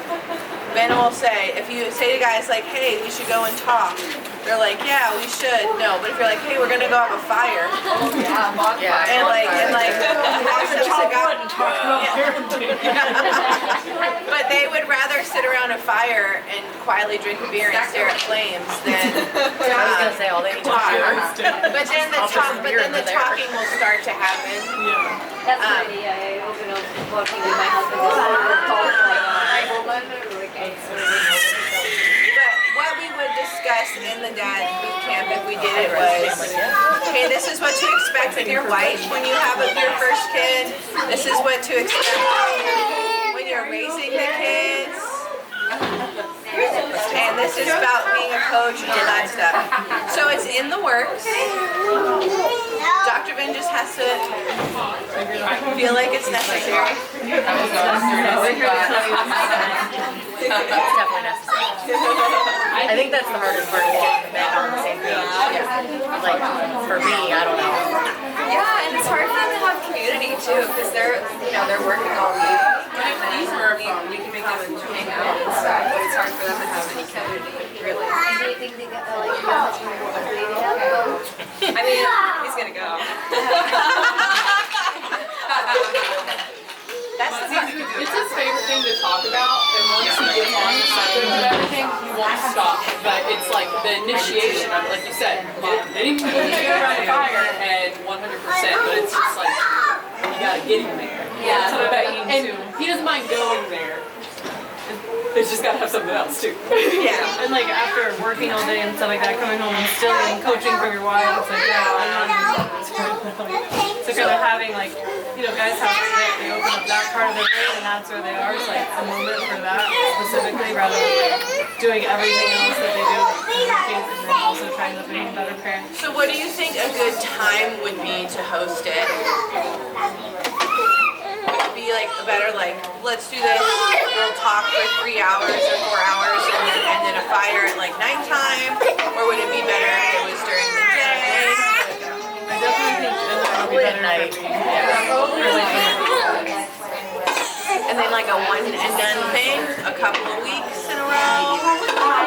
Ben will say, if you say to guys like, hey, we should go and talk, they're like, yeah, we should. No, but if you're like, hey, we're gonna go have a fire, and like have some cigar. But they would rather sit around a fire and quietly drink a beer and stare at flames than. I was gonna say all they need to do. But then the talking will start to happen. That's the idea. I also know working with my husband is talk like woman or like But what we would discuss in the dad boot camp if we did it was, okay, this is what to expect with your wife when you have your first kid. This is what to expect when you're raising the kids. And this is about being a coach and all that stuff. So it's in the works. Dr. Vin just has to feel like it's necessary. It's definitely necessary. I think that's the hardest part, is getting the men on the same page. Like, for me, I don't know. Yeah, and it's hard for them to have community too, because they're working all week. But if these are fun, we can make them hang out and stuff, but it's hard for them to have any community, really. And do you think they get like your husband will agree to help go? I mean, he's gonna go. It's his favorite thing to talk about, and once he gets on the subject of everything, he won't stop. But it's like the initiation of, like you said, getting people to go around the fire, and 100%. But it's just like you gotta get him there. Yeah. And he doesn't mind going there. It's just gotta have something else too. Yeah. And like after working all day and stuff like that, coming home and still getting coaching from your wife, it's like, so kind of having like, guys have they open up that part of their brain and that's where they are. It's like a moment for that specifically, rather than doing everything else that they do and working and then also trying to be a better parent. So what do you think a good time would be to host it? Would it be be like a better like, let's do this, we'll talk for 3 hours or 4 hours and then a fire at like nighttime? Or would it be better if it was during the day? I definitely think it'll be better night. And then like a one and done thing, a couple of weeks in a row.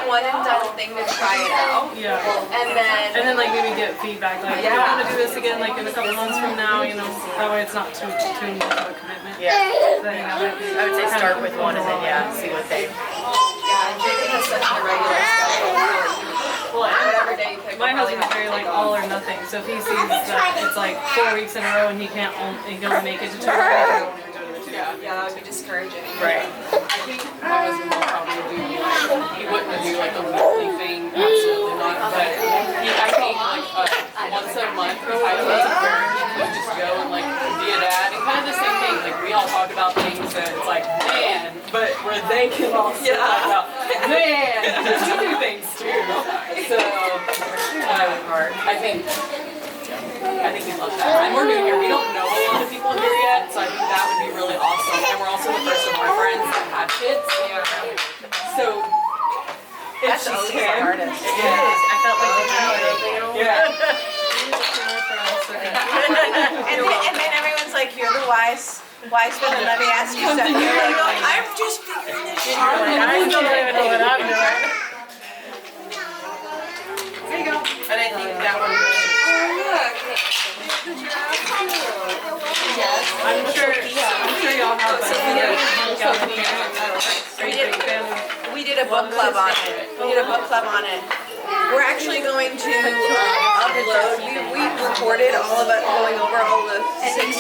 One and done thing to try it out. Yeah. And then like maybe get feedback like, do you want to do this again like in a couple months from now, you know, that way it's not too much of a commitment. Yeah. Then, I would say start with one and then see what they. yeah, and Jacob has such a regular schedule. Well, Whatever day you pick, my we'll probably husband's very like all or nothing, so if he sees that it's like 4 weeks in a row and he can only make it to 2 weeks, he won't even go to the 2. yeah, that would be discouraging. Right. I think my husband will probably do like, he wouldn't do like a weekly thing, absolutely not, but I think like once a month, if I was a parent, he would just go and like be a dad, and kind of the same thing, like we all talk about things that it's like, man, but where they can also talk about, man, you do things too. So, I think we love that. And we're new here. We don't know a lot of people here yet, so I think that would be really awesome. And we're also the first of our friends that have kids. So, if That's she always the can, hardest. It is. I felt like the yeah. And then everyone's like, you're the wise woman, let me ask you something. You're like, I'm just figuring this shit out. I don't even know what I'm doing. There you go. And I think that one. I'm sure y'all have We did a book club on it. We're actually going to upload. We recorded all of it, going over all the six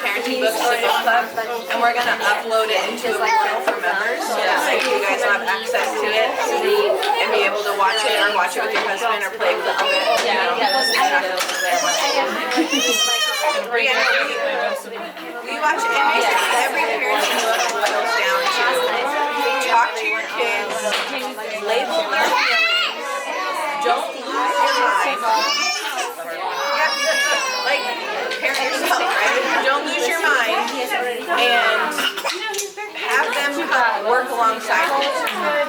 parenting books of the book club, and we're gonna upload it into a portal for members, so you guys will have access to it and be able to watch it or watch it with your husband or play a clip of it. We watch it, and basically every parenting book boils down to talk to your kids, label their feelings, don't lose your mind. Like, parent yourself, right? Don't lose your mind, and have them work alongside you.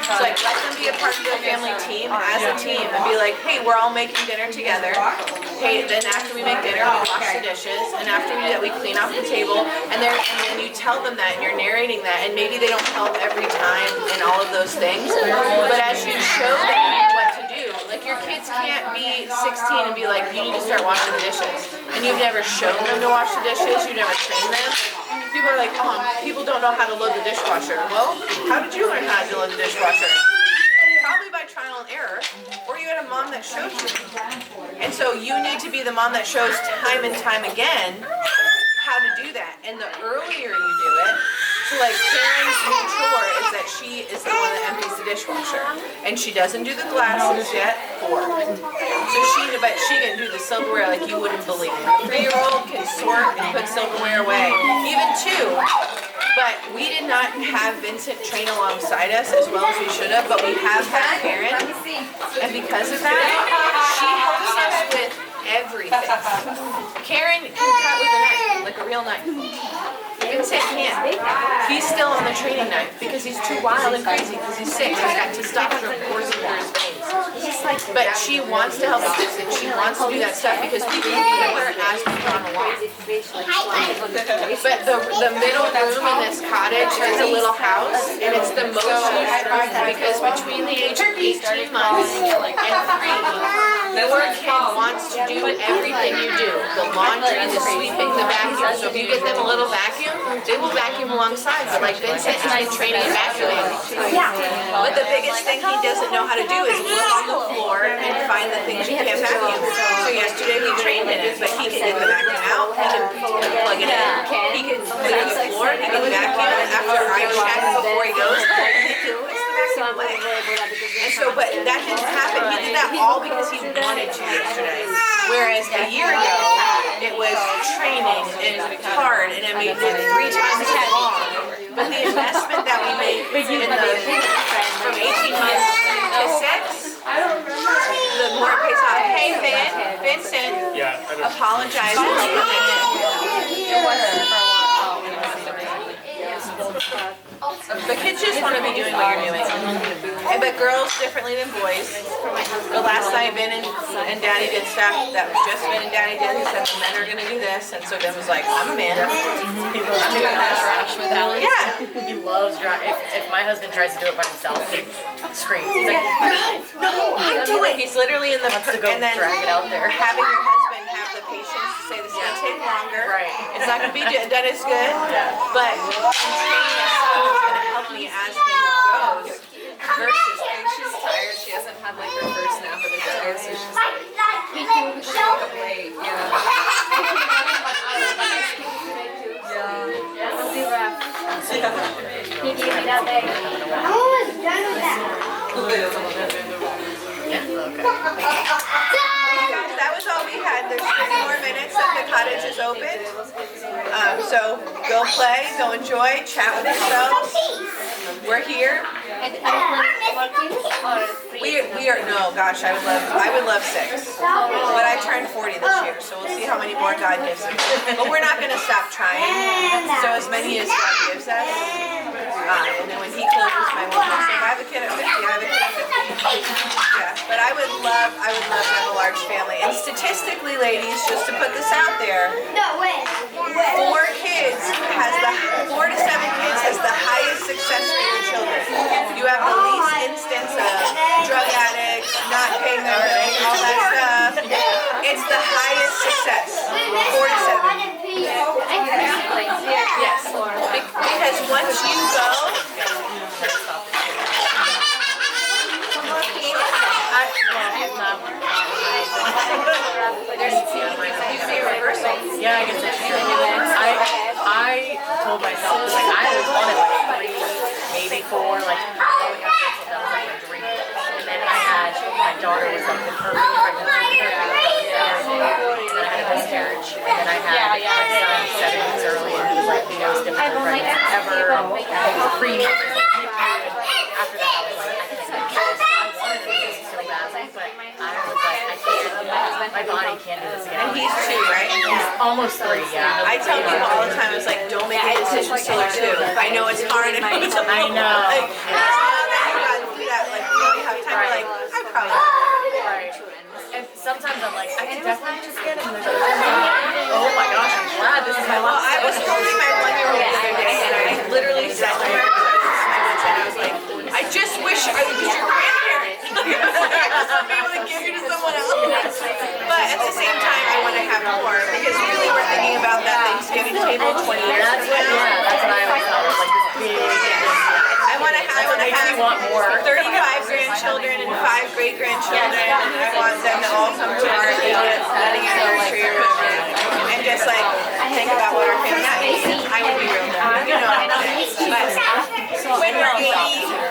So like, let them be a part of the family team as a team and be like, hey, we're all making dinner together. Hey, then after we make dinner, we wash the dishes, and after we do that, we clean off the table, and then you tell them that, and you're narrating that, and maybe they don't help every time in all of those things, but as you show them what to do, like your kids can't be 16 and be like, you need to start washing the dishes, and you've never shown them to wash the dishes, you've never trained them. People are like, people don't know how to load the dishwasher. Well, how did you learn how to load the dishwasher? Probably by trial and error, or you had a mom that showed you. And so you need to be the mom that shows time and time again how to do that. And the earlier you do it, so like Karen's new chore is that she is the one that empties the dishwasher. And she doesn't do the glasses yet, but she can do the silverware like you wouldn't believe. A 3-year-old can sort and put silverware away, even 2. But we did not have Vincent train alongside us as well as we should have, but we have had Karen, and because of that, she helps us with everything. Karen can cut with a knife, like a real knife. Vincent can't. He's still on the training knife because he's too wild and crazy because he's 6. He's got testosterone coursing through his veins. But she wants to help us with it. She wants to do that stuff because we can be her as we've gone along. But the middle room in this cottage is a little house, and it's the most used room because between the age of 18 months and 3, your kid wants to do everything you do. The laundry, the sweeping, the vacuum. So if you get them a little vacuum, they will vacuum alongside. But like Vincent has been training in vacuuming. But the biggest thing he doesn't know how to do is look on the floor and find the things you can't vacuum. So yesterday we trained in it, but he can get the vacuum out, he can plug it in, he can clear the floor, he can vacuum. After I check before he goes, he can push the vacuum away. And so, but that didn't happen. He did that all because he wanted to yesterday. Whereas a year ago, it was training and hard, and I mean, 3 times as long. But the investment that we made in from 18 months to 6, the more it pays off. Hey, Vincent, apologize for coming in. The kids just want to be doing what you're doing. But girls differently than boys. The last night, Ben and Daddy did stuff that just Ben and Daddy did. He said the men are going to do this, and so Ben was like, I'm a man. He loves doing that. With Alex. Yeah. He loves driving. If my husband tries to do it by himself, he screams. He's like, No, I do it. He's literally in the wants to go and then drag it out there. having your husband have the patience to say this is going to take longer. Right. It's not going to be done as good, but training yourself is going to help me as things goes. Versus She's tired. She hasn't had like her first nap of the day, so she's like up late. He gave me that bag. I'm almost done with that. that was all we had. There's 3 more minutes that the cottage is open. So go play, go enjoy, chat with yourselves. We're here. We are no, gosh, I would love 6. But I turned 40 this year, so we'll see how many more God gives us. But we're not gonna stop trying. So as many as God gives us. And then when He closes my womb, so if I have a kid at 50, I have a kid at 50. Yeah, but I would love to have a large family. And statistically, ladies, just to put this out there, 4 kids has the 4 to 7 kids has the highest success rate in children. You have the least instance of drug addicts, not paying their rent, all that stuff. It's the highest success. 4 to 7. Yes. Because once you go, Yeah, I guess that's true. I told myself, like, I always wanted like 3, maybe 4, like growing up, that was like my dream. And then I had, my daughter was like the perfect pregnancy. And then I had a miscarriage. And then I had my son 7 weeks early, and he was like the most difficult pregnancy ever. He was preemie. After that, I was like, I can't do this. I wanted to do this so badly, but I was like, I can't. My body can't do this again. and he's 2, right? He's almost 3, yeah. I tell people all the time, it's like, don't make any decisions till you're 2. I know it's hard and it's a I little, know. like, now that you got through that, like, you really have time, you're like, I probably Right. And sometimes I'm like, I can definitely just get it. And there's other times I'm like, oh my gosh, I'm glad this is my Well, last. I was holding my 1-year-old the other day, and I literally said to her, and I was like, I just wish I was your grandparent. I'll be able to give you to someone else. But at the same time, I want to have more, because really we're thinking about that Thanksgiving table 20 years That's from what, now. yeah, that's what I always thought. It was like this big. I want to makes me want have more. 35 grandchildren and 5 great-grandchildren. I want them to all come to our wedding anniversary or whatever, and just like think about what our family is. I would be real dumb, you know. But when we're 80,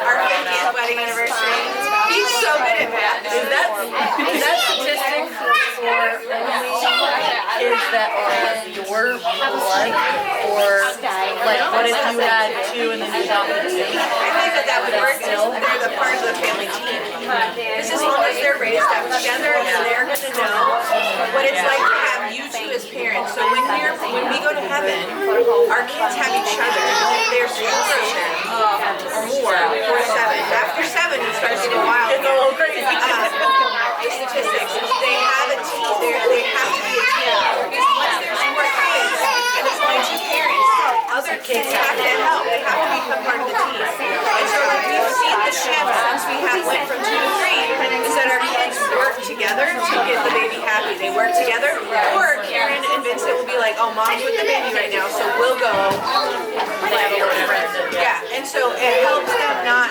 our 50th wedding anniversary, he's so good at math. Is that statistic for kids that are your blood, or like what if you had 2 and then you adopted a baby? I think that would work because they're the part of the family team. Because as long as they're raised up together, they're going to know what it's like to have you 2 as parents. So when we go to heaven, our kids have each other. There's 4 or more, 4 to 7. After 7, it starts to go wild. It's a little crazy. The statistics, they have a team. They have to be a team. Because once there's 4 kids and it's only 2 parents, other kids have to help. They have to become part of the team. And so we've seen the shift since we went from 2 to 3, is that our kids work together to get the baby happy. They work together, or Karen and Vincent will be like, oh, mom's with the baby right now, so we'll go play or whatever. Yeah, and so it helps them not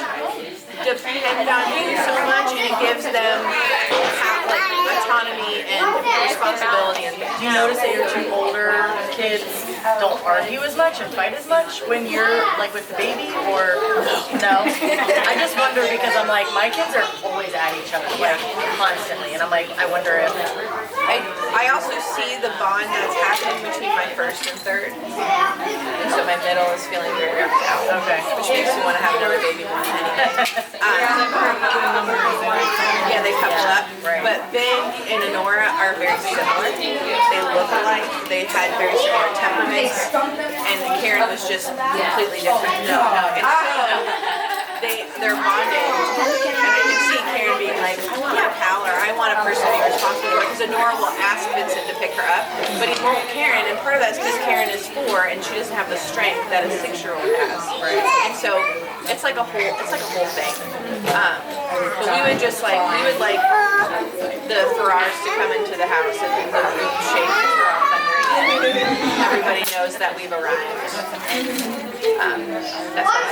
depend on you so much, and it gives them autonomy and responsibility and things. Do you notice that your 2 older kids don't argue as much and fight as much when you're like with the baby, or no? I just wonder, because I'm like, my kids are always at each other like constantly, and I'm like, I wonder if I also see the bond that's happening between my first and third. And so my middle is feeling very left out. Okay. Which makes me want to have another baby more than anything. Yeah, they couple up. Right. But Ben and Honora are very similar. They look alike. They had very similar temperaments. And Karen was just completely different. And so they're bonded. And I can see Karen being like, I want a pal, or I want a person to be responsible for it. Because Honora will ask Vincent to pick her up, but he won't Karen. And part of that's because Karen is 4 and she doesn't have the strength that a 6-year-old has. And so it's like a whole thing. But we would the Ferraris to come into the house and the room shake as we're all thundering in. Everybody knows that we've arrived. That's what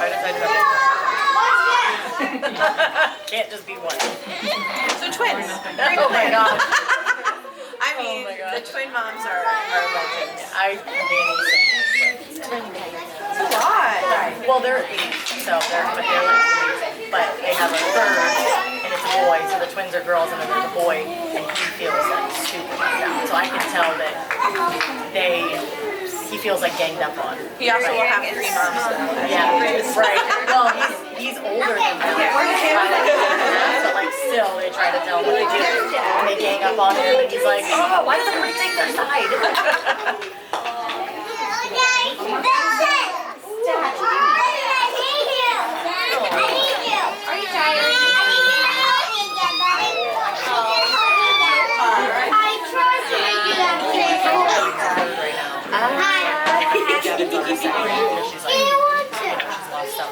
I decided. Can't just be one. So twins. Oh my god. I mean, the twin moms are legends. It's It's a lot. well, they're 8, so they're like amazing. But they have a third, and it's a boy. So the twins are girls, and then there's a boy, and he feels like super left out. So I can tell that he feels like ganged up on. He also will have 3 moms though. Yeah, right. Well, he's older than them. So like still, they try to tell him what to do, and they gang up on him, and he's like, oh, why does everybody take their side? Are you tired?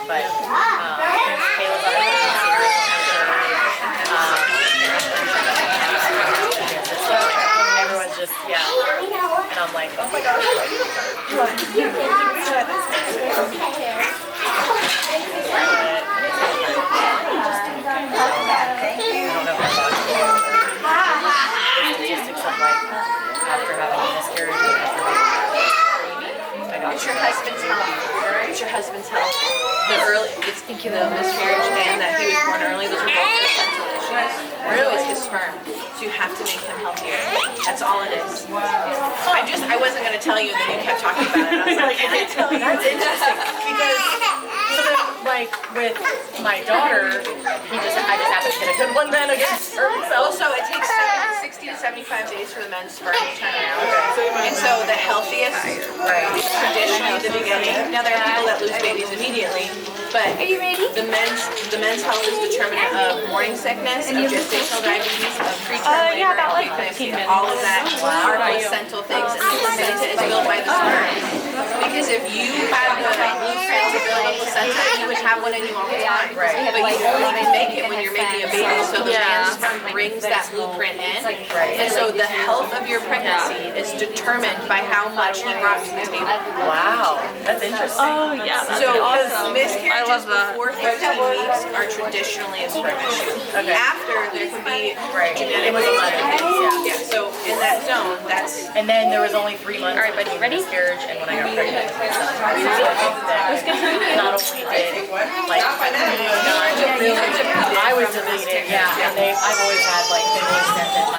But Kayla's on everyone's just, and I'm like, oh my gosh, logistics of like, after having a miscarriage and It's your husband's health. It's your husband's health. It's thinking the miscarriage and that he was born early. Those are both placental issues. Really, it's his sperm. So you have to make him healthier. That's all it is. I wasn't gonna tell you, and then you kept talking about it. I was like, I didn't tell you. That's interesting because so then, like with my daughter, I just happened to get a good one then against her. Also, it takes 60 to 75 days for the men's sperm to turn around. And so the healthiest is traditionally the beginning. Now there are people that lose babies immediately, but the men's health is determinant of morning sickness, of gestational diabetes, of preterm labor, and preeclampsia. All of that are placental things, and the placenta is built by the sperm. Because if you had the blueprint to build a placenta, you would have one in you all the time. But you only can make it when you're making a baby, so the man's sperm brings that blueprint in. And so the health of your pregnancy is determined by how much he brought to the table. Wow, that's interesting. Oh yeah, that's So awesome. miscarriages before 15 weeks are traditionally a sperm issue. After, there can be genetic It was 11 days, Yeah, so in that zone, that's... And then there was only 3 months. All right, but you ready? Miscarriage, and when I got pregnant with my son, so I think that